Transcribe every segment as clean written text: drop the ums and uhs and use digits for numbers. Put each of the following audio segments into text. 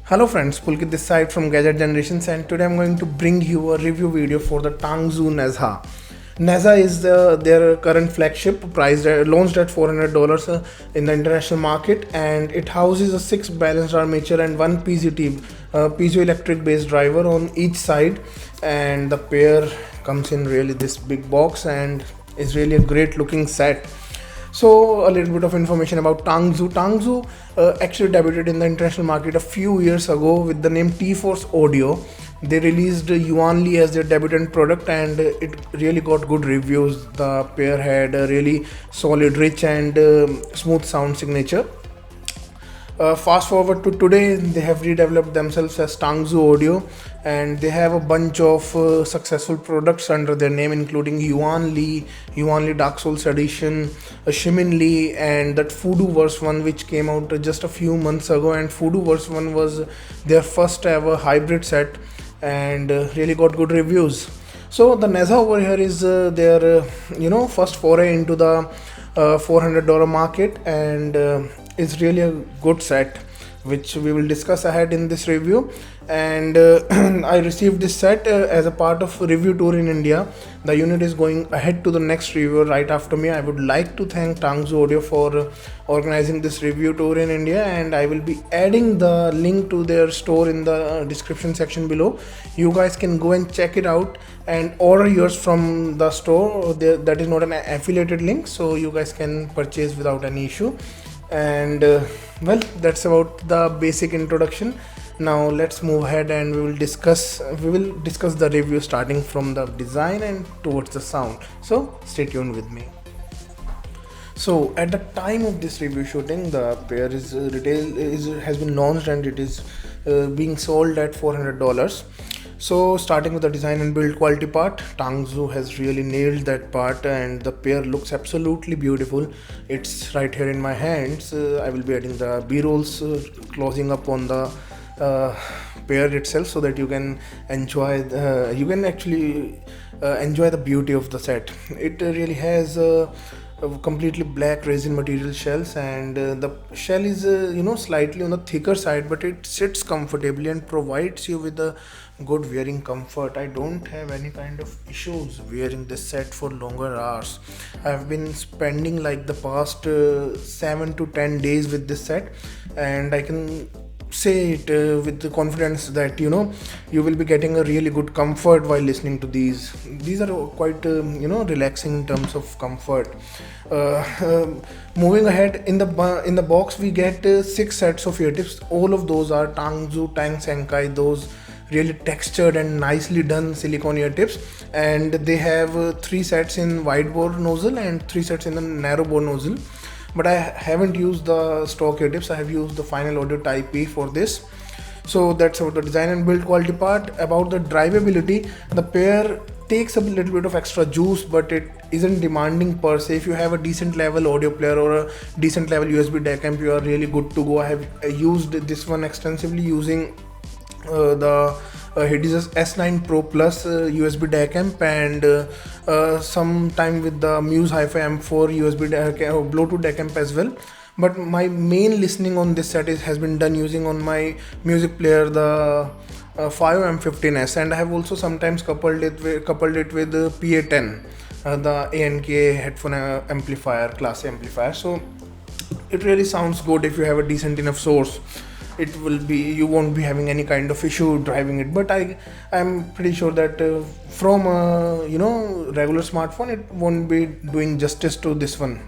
Hello friends, Pulkit this side from Gadget Generations, and today I'm going to bring you a review video for the Tangzu NEZHA. NEZHA is their current flagship, launched at $400 in the international market, and it houses a 6 balanced armature and 1 PZT, piezoelectric based driver on each side, and the pair comes in really this big box and is really a great looking set. So a little bit of information about Tangzu. Tangzu actually debuted in the international market a few years ago with the name T-Force Audio. They released Yuan Li as their debutant product, and it really got good reviews. The pair had a really solid, rich and smooth sound signature. Fast forward to today, they have redeveloped themselves as Tangzu Audio, and they have a bunch of successful products under their name, including Yuan Li Dark Souls Edition, Shimin Li, and that Voodoo Verse 1, which came out just a few months ago. And Voodoo Verse 1 was their first ever hybrid set and really got good reviews. So the NEZHA over here is their first foray into the $400 market, and it's really a good set which we will discuss ahead in this review. And I received this set as a part of review tour in India. The unit is going ahead to the next reviewer right after me. I would like to thank Tangzu Audio for organizing this review tour in India, and I will be adding the link to their store in the description section below. You guys can go and check it out and order yours from the store. That is not an affiliated link, so you guys can purchase without any issue. And well, that's about the basic introduction. Now let's move ahead and we will discuss the review, starting from the design and towards the sound. So stay tuned with me. So at the time of this review shooting, the pair has been launched, and it is being sold at $400. So starting with the design and build quality part, Tangzu has really nailed that part, and the pair looks absolutely beautiful. It's right here in my hands. I will be adding the B-rolls closing up on the pair itself, so that you can enjoy enjoy the beauty of the set. It really has a completely black resin material shells, and the shell is slightly on the thicker side, but it sits comfortably and provides you with a good wearing comfort. I don't have any kind of issues wearing this set for longer hours. I've been spending like the past 7 to 10 days with this set, and I can say it with the confidence that you will be getting a really good comfort while listening to these. These are quite relaxing in terms of comfort. Moving ahead, in the box we get 6 sets of ear tips. All of those are Tangzu Tang Senkai, those really textured and nicely done silicone ear tips, and they have 3 sets in wide bore nozzle and 3 sets in the narrow bore nozzle. But I haven't used the stock ear tips. I have used the Final Audio Type E for this. So that's about the design and build quality part. About the drivability, the pair takes a little bit of extra juice, but it isn't demanding per se. If you have a decent level audio player or a decent level USB DAC amp, you are really good to go. I have used this one extensively using the Hades S9 Pro Plus USB DAC amp, and some time with the Muse Hi-Fi M4 USB DAC, Bluetooth DAC amp as well. But my main listening on this set has been done using on my music player, the FiiO M15S, and I have also sometimes coupled it with PA10, the ANK headphone amplifier, class A amplifier. So it really sounds good if you have a decent enough source. You won't be having any kind of issue driving it. But I'm pretty sure that from a regular smartphone, it won't be doing justice to this one.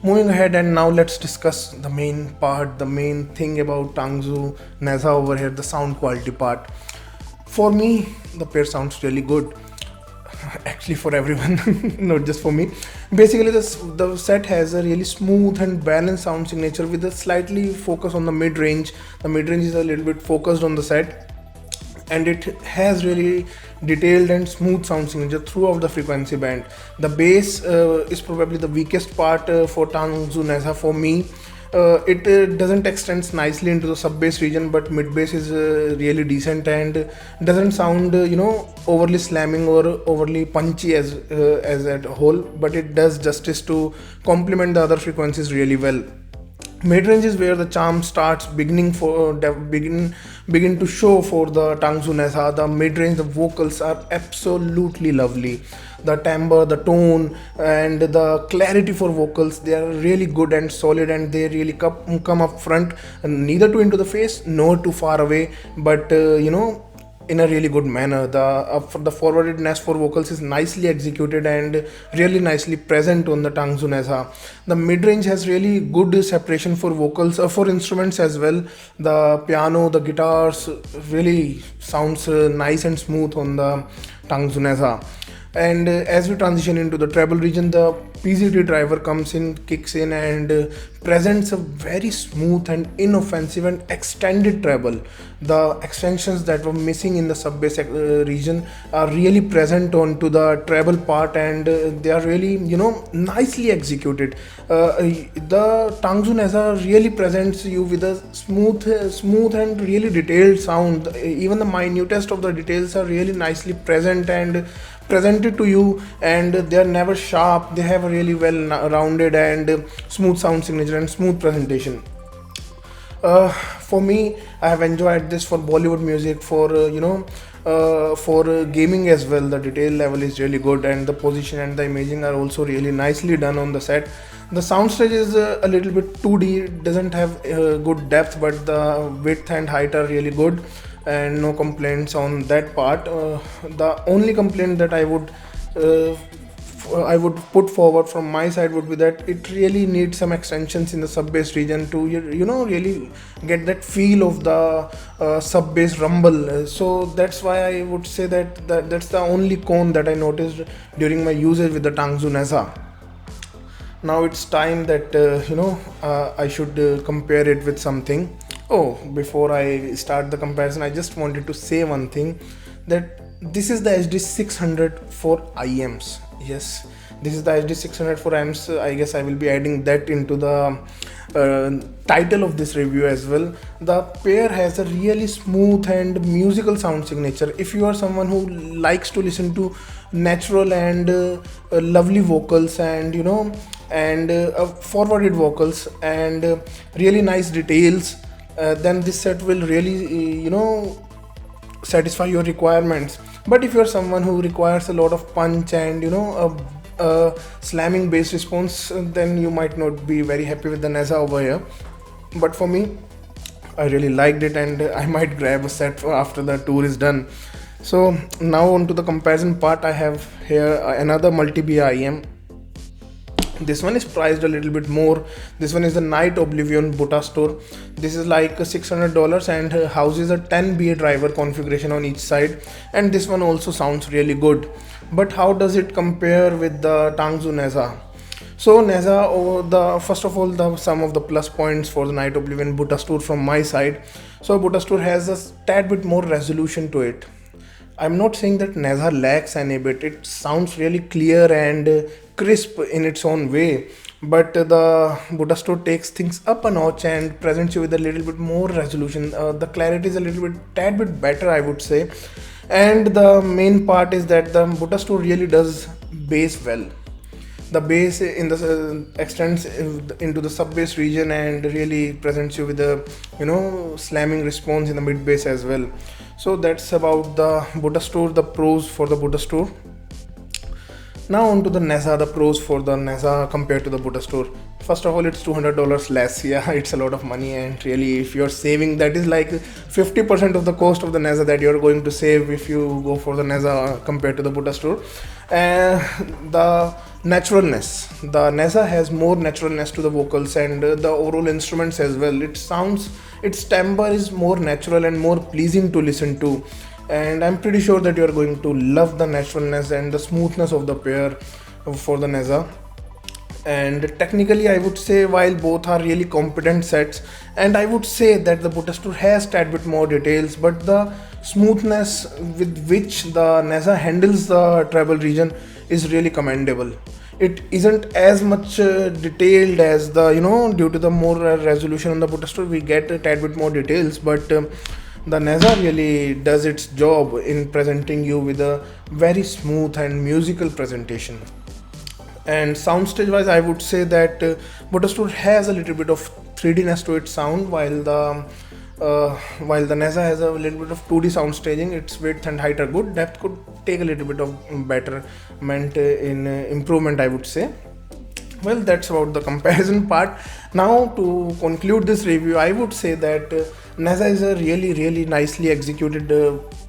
Moving ahead, and now let's discuss the main part, the main thing about Tangzu NEZHA over here, the sound quality part. For me, the pair sounds really good. Actually, for everyone, not just for me. Basically, the set has a really smooth and balanced sound signature with a slightly focus on the mid-range. The mid-range is a little bit focused on the set, and it has really detailed and smooth sound signature throughout the frequency band. The bass is probably the weakest part for Tangzu NEZHA for me. It doesn't extend nicely into the sub bass region, but mid bass is really decent and doesn't sound overly slamming or overly punchy as a whole, but it does justice to complement the other frequencies really well. Mid-range is where the charm starts beginning for begin to show for the Tangzu NEZHA. The mid-range, the vocals are absolutely lovely. The timbre, the tone, and the clarity for vocals, they are really good and solid, and they really come up front, and neither too into the face nor too far away, but in a really good manner. The forwardedness for vocals is nicely executed and really nicely present on the Tangzu NEZHA. The mid-range has really good separation for vocals, for instruments as well. The piano, the guitars really sounds nice and smooth on the Tangzu NEZHA. And as we transition into the treble region, the PZT driver comes in, kicks in, and presents a very smooth and inoffensive and extended treble. The extensions that were missing in the sub bass region are really present onto the treble part, and they are really nicely executed. The Tangzu NEZHA really presents you with a smooth and really detailed sound. Even the minutest of the details are really nicely present and presented to you, and they are never sharp. They have a really well rounded and smooth sound signature and smooth presentation. For me, I have enjoyed this for Bollywood music, for gaming as well. The detail level is really good, and the position and the imaging are also really nicely done on the set. The soundstage is a little bit 2D, doesn't have good depth, but the width and height are really good, and no complaints on that part. The only complaint that I would put forward from my side would be that it really needs some extensions in the sub bass region to really get that feel of the sub bass rumble. So that's why I would say that's the only con that I noticed during my usage with the Tangzu NEZHA. Now it's time that I should compare it with something. Oh, before I start the comparison, I just wanted to say one thing, that this is the HD600 for IMs. Yes, this is the HD600 for IMs. I guess I will be adding that into the title of this review as well. The pair has a really smooth and musical sound signature. If you are someone who likes to listen to natural and lovely vocals, and forwarded vocals, and really nice details, then this set will really satisfy your requirements. But if you're someone who requires a lot of punch and a slamming bass response, then you might not be very happy with the NEZHA over here. But for me, I really liked it, and I might grab a set after the tour is done. So now on to the comparison part. I have here another multi-BA IM. This one is priced a little bit more. This one is the Night Oblivion Buta Store. This is like $600 and houses a 10 BA driver configuration on each side, and this one also sounds really good. But how does it compare with the Tangzu NEZHA? So NEZHA, first of all, some of the plus points for the Night Oblivion Buta Store from my side. So Buta Store has a tad bit more resolution to it. I'm not saying that NEZHA lacks any bit. It sounds really clear and crisp in its own way, but the Buta Store takes things up a notch and presents you with a little bit more resolution. The clarity is a tad bit better, I would say. And the main part is that the Buta Store really does bass well. The bass in the extends into the sub bass region and really presents you with a slamming response in the mid bass as well. So that's about the Buta Store, the pros for the Buta Store. Now on to the NEZHA, the pros for the NEZHA compared to the Buta Store. First of all, it's $200 less. Yeah, it's a lot of money, and really if you're saving, that is like 50% of the cost of the NEZHA that you're going to save if you go for the NEZHA compared to the Buta Store. The naturalness, the NEZHA has more naturalness to the vocals and the overall instruments as well. Its timbre is more natural and more pleasing to listen to, and I'm pretty sure that you're going to love the naturalness and the smoothness of the pair for the NEZHA. And technically, I would say, while both are really competent sets, and I would say that the Buta Store has tad bit more details, but the smoothness with which the NEZHA handles the treble region is really commendable. It isn't as much detailed as the due to the more resolution on the Buta Store, we get a tad bit more details, but the NEZHA really does its job in presenting you with a very smooth and musical presentation. And soundstage wise, I would say that Buta Store has a little bit of 3Dness to its sound, while the NEZHA has a little bit of 2D sound staging. Its width and height are good. Depth could take a little bit of betterment in improvement, I would say. Well, that's about the comparison part. Now to conclude this review, I would say that NEZHA is a really nicely executed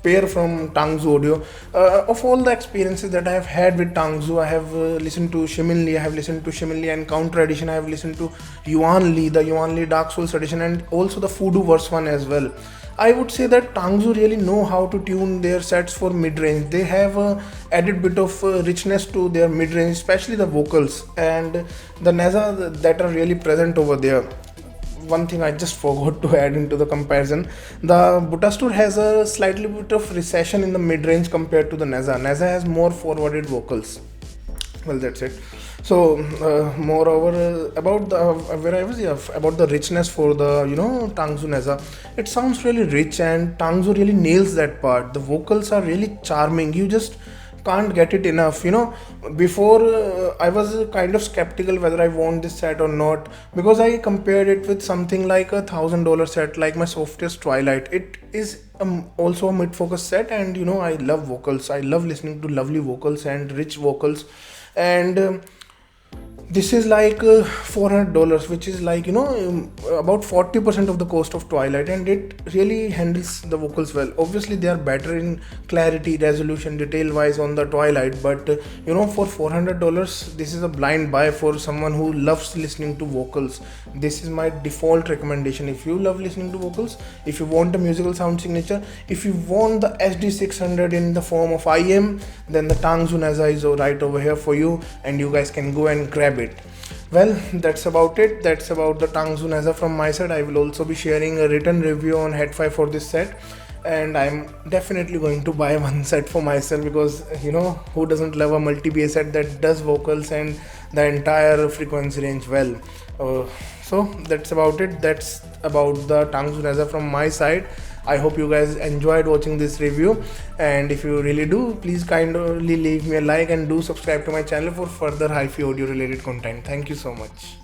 pair from Tangzu Audio. Of all the experiences that I have had with Tangzu, I have listened to Shiminli, I have listened to Shiminli Encounter Edition, I have listened to Yuan Li, the Yuan Li Dark Souls Edition, and also the Fudu Verse 1 as well. I would say that Tangzu really know how to tune their sets for mid-range. They have added bit of richness to their mid-range, especially the vocals and the NEZHA that are really present over there. One thing I just forgot to add into the comparison, the Butastur has a slightly bit of recession in the mid-range compared to the NEZHA. NEZHA has more forwarded vocals. Well, that's it. So moreover, about the about the richness for the Tangzu NEZHA, it sounds really rich, and Tangzu really nails that part. The vocals are really charming. You just can't get it enough. Before I was kind of skeptical whether I want this set or not, because I compared it with something like $1,000 set like my Softest Twilight. It is also a mid-focus set, and I love vocals. I love listening to lovely vocals and rich vocals, and this is like $400, which is like about 40% of the cost of Twilight, and it really handles the vocals well. Obviously they are better in clarity, resolution, detail wise on the Twilight, but for $400 this is a blind buy for someone who loves listening to vocals. This is my default recommendation. If you love listening to vocals, if you want a musical sound signature, if you want the HD600 in the form of IM, then the Tangzu NEZHA is right over here for you, and you guys can go and grab it. Well, that's about it. That's about the Tangzu NEZHA from my side. I will also be sharing a written review on Head 5 for this set, and I'm definitely going to buy one set for myself, because who doesn't love a multi-bass set that does vocals and the entire frequency range well. So that's about it. That's about the Tangzu NEZHA from my side. I hope you guys enjoyed watching this review, and if you really do, please kindly leave me a like and do subscribe to my channel for further hi-fi audio related content. Thank you so much.